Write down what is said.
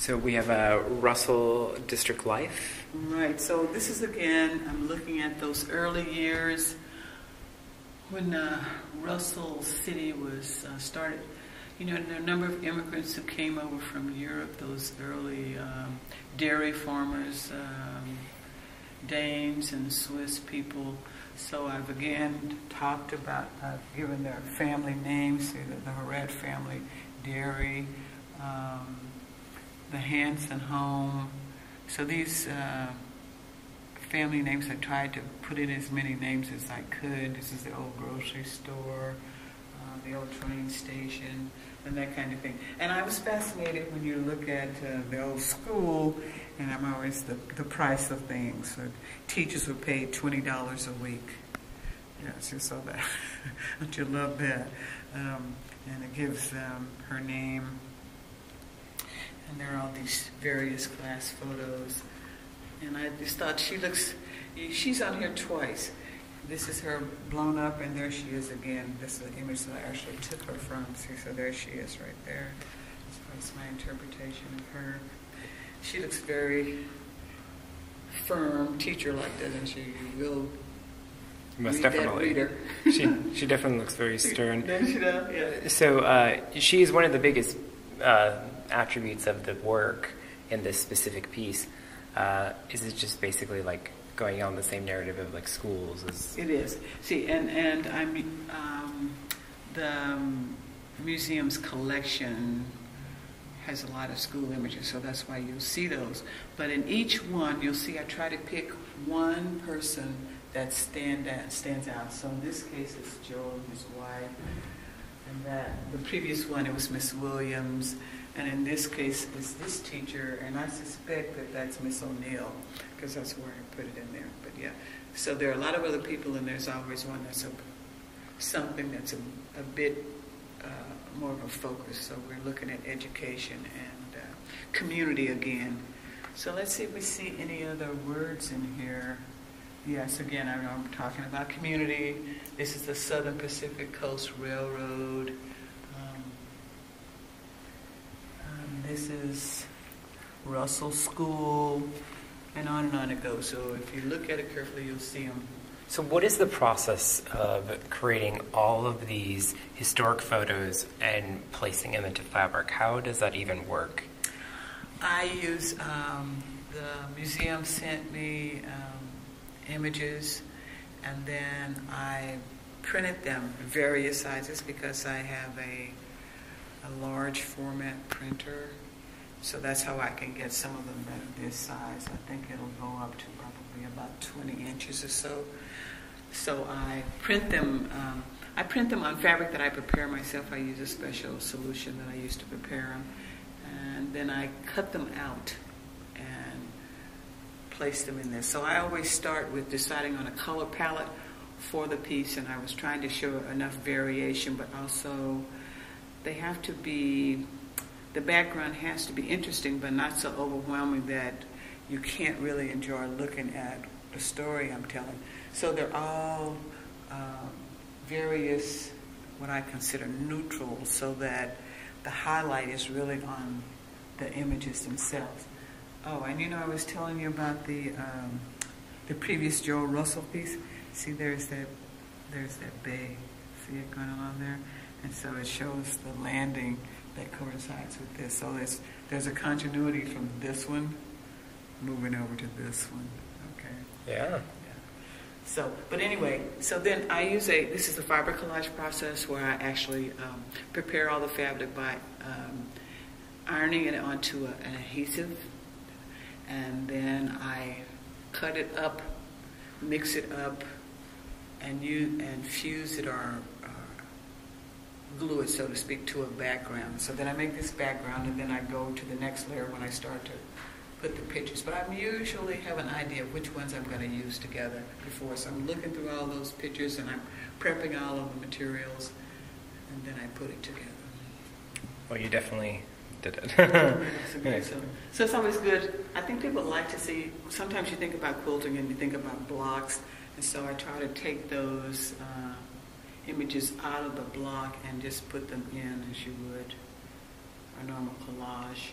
So we have Russell District Life. Right, so this is again, I'm looking at those early years when Russell City was started. You know, there are a number of immigrants who came over from Europe, those early dairy farmers, Danes and Swiss people. So I've again talked about, given their family names, the Horet family, dairy, the Hanson home. So these family names, I tried to put in as many names as I could. This is the old grocery store, the old train station, and that kind of thing. And I was fascinated when you look at the old school, and I'm always the price of things. So teachers were paid $20 a week. Yes, you saw that. Don't you love that? And it gives her name. And there are all these various class photos. And I just thought she's on here twice. This is her blown up, and there she is again. This is the image that I actually took her from. See, so there she is right there. So that's my interpretation of her. She looks very firm, teacher-like, doesn't she? You will Most read definitely. that reader. She definitely looks very stern. Does she know? Yeah. So she's one of the biggest attributes of the work in this specific piece. Is it just basically like going on the same narrative of like schools? It is. See, and the museum's collection has a lot of school images, so that's why you'll see those. But in each one, you'll see I try to pick one person that stands out. So in this case, it's Joe and his wife. And the previous one, it was Miss Williams. And in this case, it's this teacher, and I suspect that that's Miss O'Neill, because that's where I put it in there. But yeah, so there are a lot of other people, and there's always one that's something that's a bit more of a focus. So we're looking at education and community again. So let's see if we see any other words in here. Yes, again, I'm talking about community. This is the Southern Pacific Coast Railroad. This is Russell School, and on it goes. So if you look at it carefully, you'll see them. So what is the process of creating all of these historic photos and placing them into fabric? How does that even work? I use, the museum sent me images, and then I printed them in various sizes because I have a large format printer, so that's how I can get some of them that are this size. I think it'll go up to probably about 20 inches or so. So I print them. I print them on fabric that I prepare myself. I use a special solution that I use to prepare them, and then I cut them out and place them in there. So I always start with deciding on a color palette for the piece, and I was trying to show enough variation, but also they have to be, the background has to be interesting, but not so overwhelming that you can't really enjoy looking at the story I'm telling. So they're all various, what I consider neutral, so that the highlight is really on the images themselves. Oh, and you know, I was telling you about the previous Joe Russell piece. See, there's that bay. See it going on there? And so it shows the landing that coincides with this. So there's a continuity from this one moving over to this one. Okay. Yeah. So, but anyway, so then I use this is the fiber collage process where I actually prepare all the fabric by ironing it onto an adhesive, and then I cut it up, mix it up, and fuse it or glue it, so to speak, to a background. So then I make this background, and then I go to the next layer when I start to put the pictures. But I usually have an idea of which ones I'm going to use together before. So I'm looking through all those pictures, and I'm prepping all of the materials, and then I put it together. Well, you definitely did it. So it's always good. I think people like to see, sometimes you think about quilting and you think about blocks, and so I try to take those images out of the block and just put them in as you would a normal collage.